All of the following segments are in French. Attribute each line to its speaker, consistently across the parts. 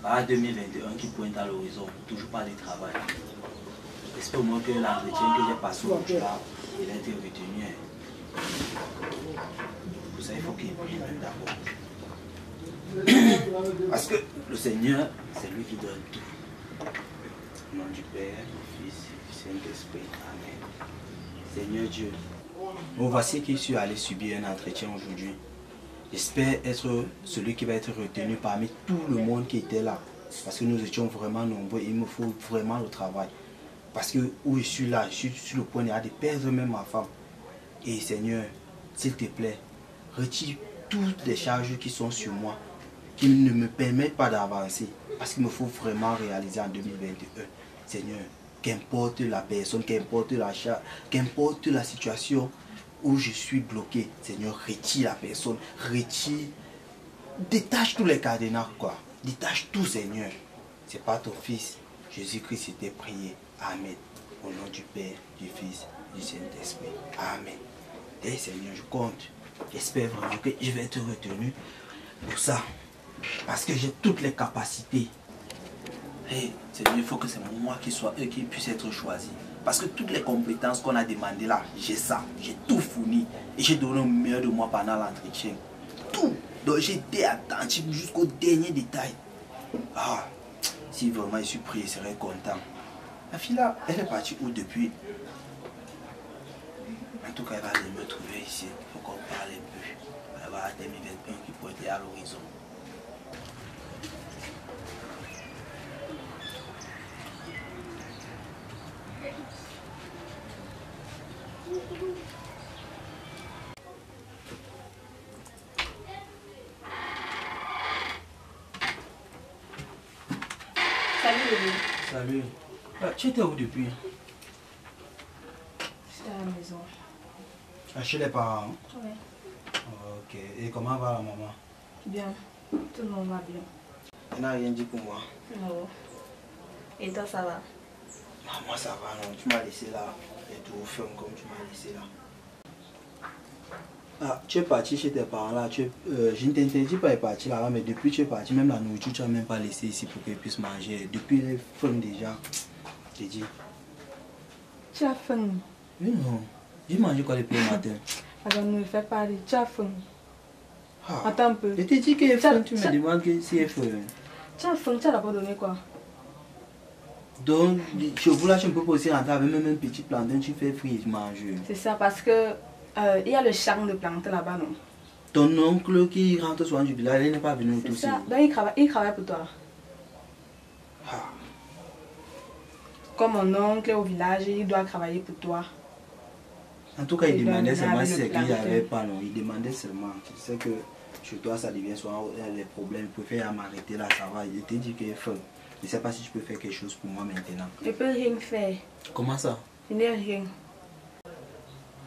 Speaker 1: À 2021 qui pointe à l'horizon, toujours pas de travail. J'espère au moins que l'entretien que j'ai passé aujourd'hui là, il a été retenu. Pour ça, il faut qu'il prie même d'abord. Parce que le Seigneur, c'est lui qui donne tout. Au nom du Père, du Fils et du Saint-Esprit. Amen. Seigneur Dieu, voici que je suis allé subir un entretien aujourd'hui. J'espère être celui qui va être retenu parmi tout le monde qui était là. Parce que nous étions vraiment nombreux et il me faut vraiment le travail. Parce que où je suis là, je suis sur le point de perdre même ma femme. Et Seigneur, s'il te plaît, retire toutes les charges qui sont sur moi, qui ne me permettent pas d'avancer. Parce qu'il me faut vraiment réaliser en 2021. Seigneur, qu'importe la personne, qu'importe la charge, qu'importe la situation où je suis bloqué, Seigneur, retire la personne, retire, détache tous les cadenas, quoi. Détache tout, Seigneur. C'est pas ton Fils, Jésus-Christ, c'était prié. Amen. Au nom du Père, du Fils, du Saint-Esprit. Amen. Et Seigneur, je compte. J'espère vraiment que je vais être retenu pour ça. Parce que j'ai toutes les capacités. Et Seigneur, il faut que c'est moi qui soit eux qui puissent être choisis. Parce que toutes les compétences qu'on a demandées là, j'ai ça. J'ai tout fourni. Et j'ai donné le meilleur de moi pendant l'entretien. Tout. Donc j'ai été attentif jusqu'au dernier détail. Ah, si vraiment je suis pris, je serais content. La fille là, elle est partie où depuis? En tout cas, elle va me trouver ici. Il faut qu'on parle un peu. Elle va à 2021 qui pointait à l'horizon.
Speaker 2: Salut bébé.
Speaker 1: Salut. Tu étais où depuis?
Speaker 2: J'étais à la maison.
Speaker 1: Chez les parents?
Speaker 2: Oui.
Speaker 1: Ok. Et comment va la maman?
Speaker 2: Bien. Tout le monde va bien.
Speaker 1: Elle n'a rien dit pour moi.
Speaker 2: Non. Et toi, ça va?
Speaker 1: Ah, moi ça va, non. Tu m'as laissé là. Et tout ferme comme tu m'as laissé là. Ah, tu es parti chez tes parents là. Je ne t'interdis pas de partir là-bas, mais depuis que tu es parti, même la nourriture, tu n'as même pas laissé ici pour qu'ils puissent manger. Depuis les faim déjà. Je t'ai dit.
Speaker 2: Tu as faim?
Speaker 1: Oui, non. J'ai mangé quoi depuis le matin?
Speaker 2: Alors, ne me fais pas aller. Tu as faim?
Speaker 1: Ah.
Speaker 2: Attends un peu.
Speaker 1: Je t'ai dit qu'il est faim, tu me demandes que si est faim.
Speaker 2: Tu as faim, tu as d'abord donné quoi?
Speaker 1: Donc, chez vous là, tu ne peux pas aussi rentrer avec même un petit plantain, tu fais frire et tu manges.
Speaker 2: C'est ça, parce que il y a le champ de plantain là-bas, non?
Speaker 1: Ton oncle qui rentre souvent du village, il n'est pas venu
Speaker 2: C'est
Speaker 1: aussi.
Speaker 2: ça. Donc, il travaille pour toi.
Speaker 1: Ah.
Speaker 2: Comme mon oncle est au village, il doit travailler pour toi.
Speaker 1: En tout cas, il demandait seulement si c'est qu'il n'y
Speaker 2: plantain.
Speaker 1: avait pas, non. Il demandait seulement. Tu sais que chez toi, ça devient souvent les problèmes. Il préfère m'arrêter là, ça va. Il te dit qu'il est faim. Je ne sais pas si tu peux faire quelque chose pour moi maintenant.
Speaker 2: Je ne peux rien faire.
Speaker 1: Comment ça?
Speaker 2: Je n'ai rien.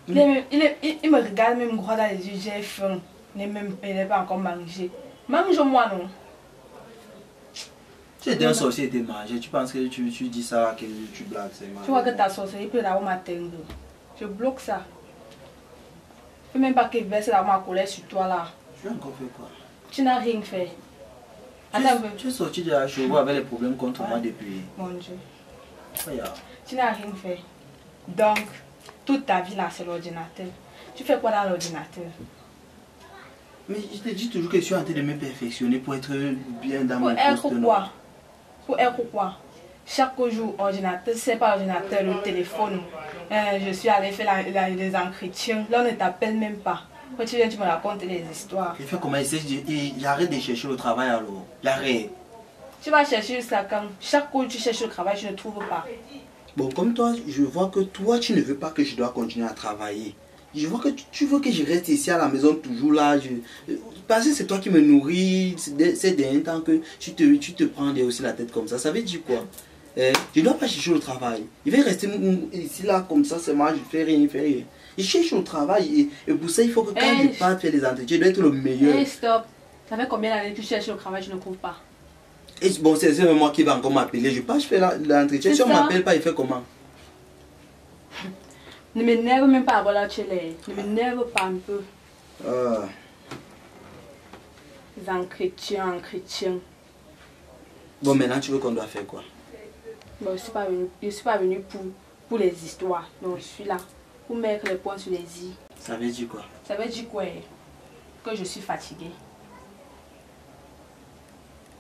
Speaker 2: Il me regarde même droit dans les yeux, j'ai faim. Il n'est pas encore mangé. Mange-moi, non?
Speaker 1: Tu es un sorcier et tu manges. Tu penses que tu dis ça, que tu blagues.
Speaker 2: Tu vois que ta sorcellerie peut d'abord m'atteindre. Je bloque ça. Je ne peux même pas que verse ma colère sur toi là.
Speaker 1: Tu as encore fait quoi?
Speaker 2: Tu n'as rien fait. Attends un peu.
Speaker 1: Tu es sorti de la chevaux avec les problèmes contre moi depuis.
Speaker 2: Mon Dieu.
Speaker 1: Regarde.
Speaker 2: Tu n'as rien fait. Donc, toute ta vie là, c'est l'ordinateur. Tu fais quoi dans l'ordinateur?
Speaker 1: Mais je te dis toujours que je suis en train de me perfectionner pour être bien dans mon
Speaker 2: Pour
Speaker 1: poste.
Speaker 2: être quoi? Pour être quoi? Chaque jour, ordinateur, c'est pas ordinateur, le téléphone. Je suis allée faire les entretiens. Là, on ne t'appelle même pas. Quand tu viens, tu me racontes des histoires.
Speaker 1: Je fais comment? J'arrête de chercher le travail alors. J'arrête.
Speaker 2: Tu vas chercher ça quand? Chaque jour, tu cherches le travail, tu ne trouves pas.
Speaker 1: Bon, comme toi, je vois que toi, tu ne veux pas que je dois continuer à travailler. Je vois que tu veux que je reste ici à la maison toujours là. Parce que c'est toi qui me nourris. C'est derniers temps que tu te prends aussi la tête comme ça. Ça veut dire quoi? Je ne dois pas chercher le travail. Il va rester ici là comme ça seulement. Je fais rien, je fais rien. Je cherche le travail et pour ça, il faut que quand je parte faire les entretiens, je dois être le meilleur.
Speaker 2: Hey, stop. Ça fait combien d'années que tu cherches le travail, tu ne trouves pas?
Speaker 1: Et bon, c'est moi qui va encore m'appeler. Je passe, je fais l'entretien. Si on ne m'appelle pas, il fait comment?
Speaker 2: Ne m'énerve même pas à la télé. Ne m'énerve pas un peu. Les entretiens.
Speaker 1: Bon, maintenant, tu veux qu'on doit faire quoi?
Speaker 2: Bon, je suis pas venue pour les histoires. Donc, je suis là pour mettre les points sur les i.
Speaker 1: Ça veut dire quoi?
Speaker 2: Ça veut dire quoi? Que je suis fatiguée.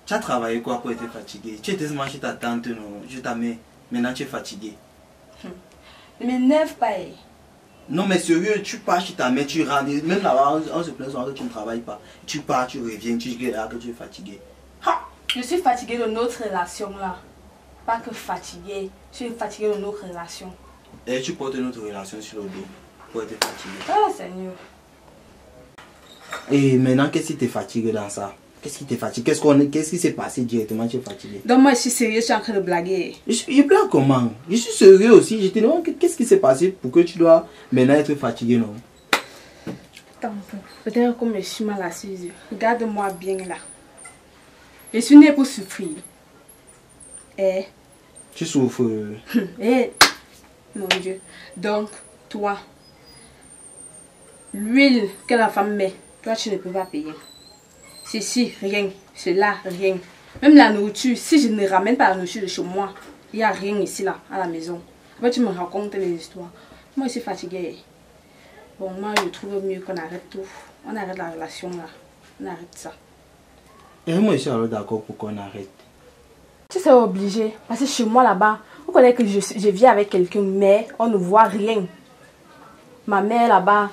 Speaker 1: Tu as travaillé quoi pour être fatigué? Tu étais seulement chez ta tante, non? Je t'amène. Maintenant, tu es fatigué.
Speaker 2: Ne m'énerve pas.
Speaker 1: Non, mais sérieux, tu pars chez ta mère, tu rentres. Même là-bas, on se plaint souvent que tu ne travailles pas. Tu pars, tu reviens, tu dis que tu es fatigué.
Speaker 2: Ha! Je suis fatiguée de notre relation là. Pas que fatiguée. Je suis fatiguée de notre relation.
Speaker 1: Et tu portes notre relation sur le dos pour être fatigué.
Speaker 2: Ah, Seigneur.
Speaker 1: Et maintenant, qu'est-ce qui te fatigue dans ça? Qu'est-ce qui te fatigue? Qu'est-ce qui s'est passé directement? Tu es fatigué.
Speaker 2: Donc moi je suis sérieux, je suis en train de blaguer.
Speaker 1: Je blague comment? Je suis sérieux aussi. Je te demande qu'est-ce qui s'est passé pour que tu dois maintenant être fatigué, non?
Speaker 2: Attends un peu. Peut-être comme je suis mal assise. Regarde-moi bien là. Je suis née pour souffrir. Eh?
Speaker 1: Tu souffres.
Speaker 2: Eh? Mon Dieu. Donc, toi, l'huile que la femme met, toi tu ne peux pas payer. Ceci, rien. Cela, rien. Même la nourriture, si je ne ramène pas la nourriture de chez moi, il n'y a rien ici là, à la maison. Après tu me racontes les histoires. Moi je suis fatiguée. Bon, moi je trouve mieux qu'on arrête tout. On arrête la relation là. On arrête ça.
Speaker 1: Et moi je suis alors d'accord pour qu'on arrête.
Speaker 2: Tu sais obligé. Parce que chez moi là-bas, vous connaissez que je vis avec quelqu'un, mais on ne voit rien. Ma mère là-bas,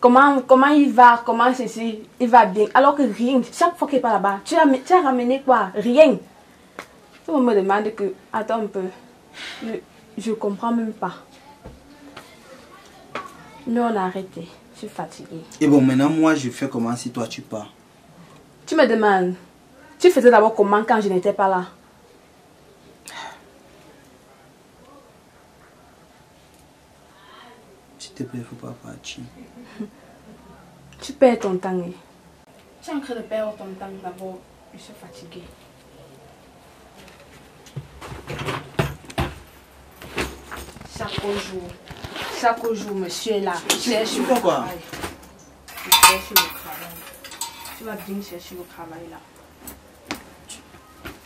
Speaker 2: comment il va, comment ceci, il va bien. Alors que rien, chaque fois qu'il n'est pas là-bas, tu as ramené quoi? Rien. Tout le monde me demande que, attends un peu, je comprends même pas. Nous on a arrêté, je suis fatiguée.
Speaker 1: Et bon, maintenant moi je fais comment si toi tu pars?
Speaker 2: Tu me demandes, tu faisais d'abord comment quand je n'étais pas là?
Speaker 1: S'il te plaît, faut pas partir.
Speaker 2: Tu perds ton temps. Tu es en train de perdre ton temps d'abord. Je suis fatiguée. Chaque jour, monsieur est là.
Speaker 1: Tu fais quoi?
Speaker 2: Je cherche le travail. Tu vas bien chercher le travail là.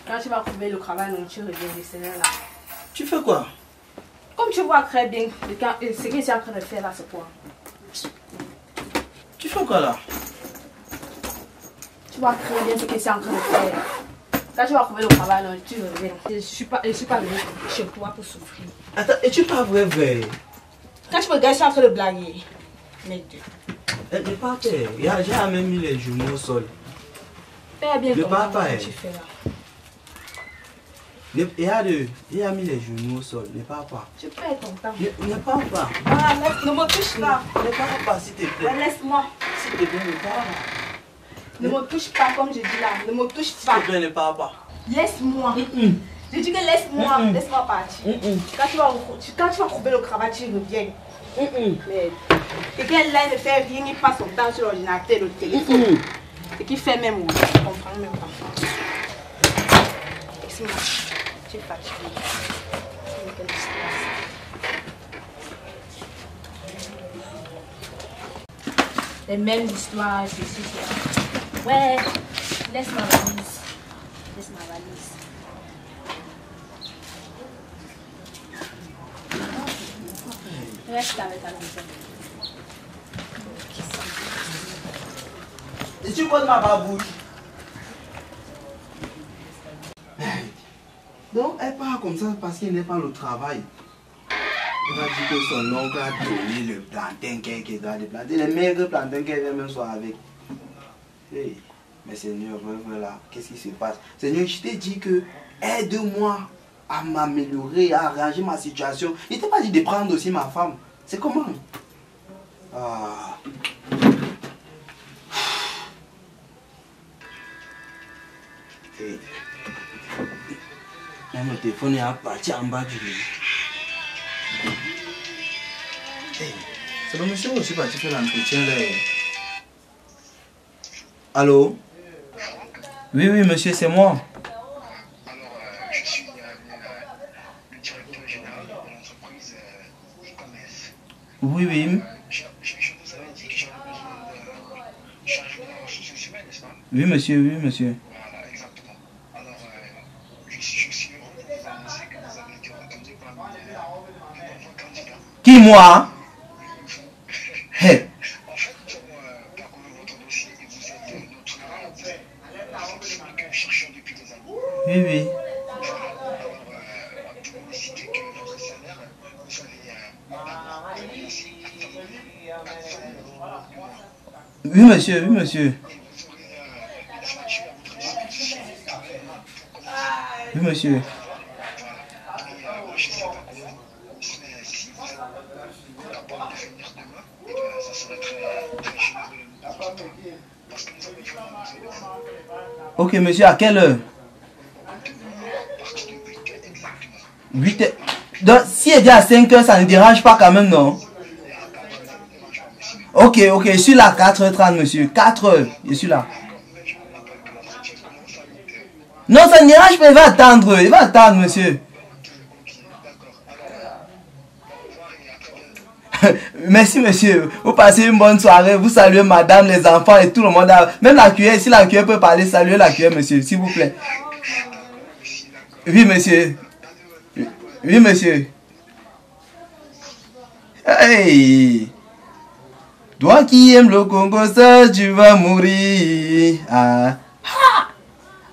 Speaker 2: Quand tu vas trouver le travail, non, tu reviens de celle là.
Speaker 1: Tu fais quoi?
Speaker 2: Comme tu vois très bien, ce que je suis en train de faire là, c'est quoi?
Speaker 1: Tu fais quoi là?
Speaker 2: Tu vois très bien ce que je suis en train de faire. Quand tu vas trouver le travail, non, tu reviens. Je suis pas venue chez toi pour souffrir.
Speaker 1: Attends, et tu pas vrai?
Speaker 2: Quand tu me regardes, je suis en train de blaguer. Mais Dieu.
Speaker 1: Ne pas faire. J'ai même mis les genoux au sol.
Speaker 2: Fais bien
Speaker 1: Le
Speaker 2: ton
Speaker 1: papa
Speaker 2: travail
Speaker 1: est.
Speaker 2: que tu fais là.
Speaker 1: Il a mis les genoux au sol. Ne pars pas.
Speaker 2: Tu perds ton temps.
Speaker 1: Ne pars pas.
Speaker 2: Ah, ne me touche pas.
Speaker 1: Ne pars pas, s'il te plaît.
Speaker 2: Laisse-moi.
Speaker 1: S'il te plaît, ne pars pas.
Speaker 2: Ne me touche pas comme je dis là. Ne me touche pas.
Speaker 1: S'il te plaît, ne pars pas.
Speaker 2: Laisse-moi. Je dis que laisse-moi. Laisse-moi partir. Quand tu vas trouver le travail, tu reviens. Mais quelqu'un là, il ne fait rien, il passe son temps sur l'ordinateur, le téléphone. Ce qu'il fait même, je ne comprends même pas. Laisse-moi. Tu es fatigué. C'est quelle histoire. Les mêmes histoires, ceci, cela. Ouais, laisse ma valise. Laisse ma valise. Reste avec ta maison.
Speaker 1: Et tu poses ma babouche. Donc, elle part comme ça parce qu'il n'est pas le travail. Elle va dire que son oncle a donné le plantain qu'elle doit le planter. Les maigres plantains qu'elle vient même soir avec. Hey, mais Seigneur, voilà, qu'est-ce qui se passe? Seigneur, je t'ai dit que aide-moi à m'améliorer, à arranger ma situation. Il t'a pas dit de prendre aussi ma femme. C'est comment? Ah. Hey. Même le téléphone est parti en bas du lit. Hey. C'est le monsieur où je suis parti faire l'entretien là. Allô? Oui, oui, monsieur, c'est moi.
Speaker 3: Je suis le directeur général de l'entreprise e-commerce.
Speaker 1: Oui, oui.
Speaker 3: Je vous avais dit que j'avais besoin de chargement de ressources humaines, n'est-ce pas?
Speaker 1: Oui, monsieur, oui, monsieur.
Speaker 3: Voilà, exactement. Alors, je suis heureux de vous annoncer que vous avez été retenu parmi les nombreux candidats.
Speaker 1: Qui, moi? Hey.
Speaker 3: En fait, pour parcourir votre dossier, et vous êtes notre cible que nous cherchons depuis des années.
Speaker 1: Oui, oui.
Speaker 3: Voilà. Alors, pour ne citer que votre salaire, vous allez aussi atteindre 400 euros par mois.
Speaker 1: Oui, monsieur, oui, monsieur.
Speaker 3: Et vous aurez une voiture à votre disposition pour commencer.
Speaker 1: Oui, monsieur.
Speaker 3: Voilà. Et moi, je ne sais pas comment, mais si vous êtes capable de venir demain, et bien, ça serait très généreux de notre part. Parce que nous allons vraiment vous aider.
Speaker 1: Ok, monsieur, à quelle heure?
Speaker 3: À partir de 8 heures exactement.
Speaker 1: 8 heures. Donc, si elle dit à 5 heures, ça ne dérange pas quand même, non? Ok, ok, je suis là à 4h30, monsieur. 4 heures, je suis là. Non, ça ne dérange pas, il va attendre. Il va attendre, monsieur. Merci, monsieur. Vous passez une bonne soirée. Vous saluez madame, les enfants et tout le monde. Même la cuillère, si la cuillère peut parler, saluez la cuillère, monsieur, s'il vous plaît. Oui, monsieur. Oui, monsieur. Hey! Toi qui aimes le Congo, ça, tu vas mourir. Ah.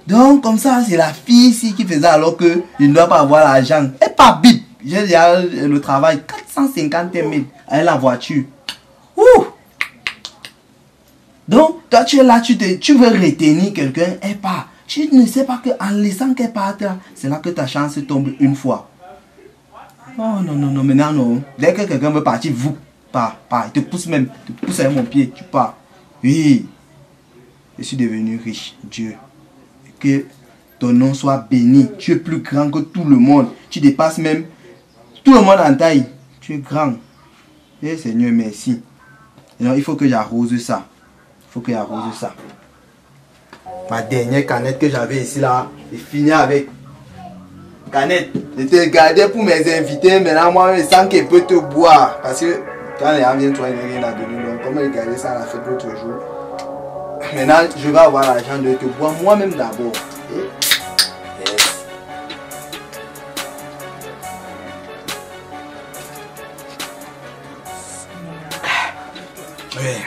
Speaker 1: Donc, comme ça, c'est la fille ici qui faisait alors que je ne dois pas avoir l'argent. Et pas bip. J'ai déjà le travail. 450 000 avec la voiture. Ouh. Donc, toi, tu es là, tu veux retenir quelqu'un et pas. Tu ne sais pas qu'en laissant qu'elle parte, c'est là que ta chance tombe une fois. Oh non, non, non, maintenant non. Dès que quelqu'un veut partir, vous, pars. Il te pousse même. Il te pousse avec mon pied, tu pars. Oui. Je suis devenu riche, Dieu. Que ton nom soit béni. Tu es plus grand que tout le monde. Tu dépasses même tout le monde en taille. Tu es grand. Eh Seigneur, merci. Alors, il faut que j'arrose ça. Il faut que j'arrose ça. Ma dernière canette que j'avais ici là, j'ai fini avec. Canette, je te gardais pour mes invités, maintenant moi je sens qu'elle peut te boire. Parce que quand les gens viennent, toi, il n'y a rien à donner. Donc, comme elle gardait ça à la fête l'autre jour, maintenant je vais avoir l'argent de te boire moi-même d'abord. Yes. Ouais.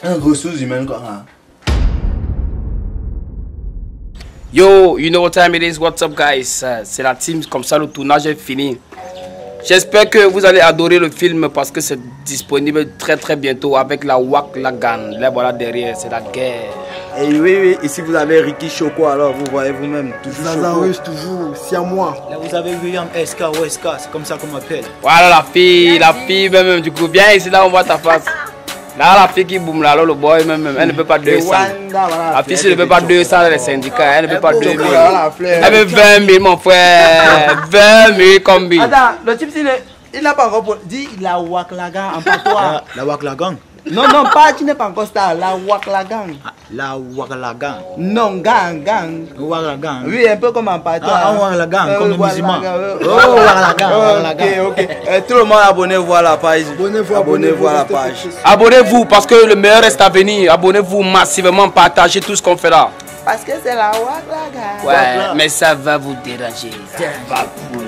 Speaker 1: Un ressource humaine quoi. Hein.
Speaker 4: Yo, you know what time it is, what's up guys, c'est la team, comme ça le tournage est fini. J'espère que vous allez adorer le film parce que c'est disponible très bientôt avec la Wak Lagan. Là voilà derrière, c'est la guerre.
Speaker 1: Et oui, ici vous avez Ricky Choco, alors vous voyez vous-même, toujours
Speaker 5: Lazarus, toujours, c'est à moi.
Speaker 6: Là vous avez William SK ou SK, c'est comme ça qu'on m'appelle.
Speaker 4: Voilà la fille même, du coup, viens ici là on voit ta face. Là, la fille qui boum là, le boy même, elle ne peut pas 200. La fille, elle ne peut pas 200 les syndicats, elle ne peut pas 2000. Elle veut 20 000, mon frère. 20 000 combi.
Speaker 1: Attends, le type, il n'a pas encore dit la Wak Lagan en patois.
Speaker 6: La Wak Lagan.
Speaker 1: Non, pas, tu n'es pas encore star, la Wak Lagan.
Speaker 6: La Wak Lagan.
Speaker 1: Non, gang.
Speaker 6: Wak Lagan.
Speaker 1: Oui, un peu comme en patois.
Speaker 6: Ah, Wak Lagan, comme les musulmans. Oh, Wak Lagan.
Speaker 1: Ok. Tout le monde abonnez-vous à la page. Abonnez-vous à la page.
Speaker 4: Abonnez-vous parce que le meilleur reste à venir. Abonnez-vous massivement, partagez tout ce qu'on fait là.
Speaker 1: Parce que c'est la Wak Lagan.
Speaker 4: Ouais, mais ça va vous déranger. Ça va vous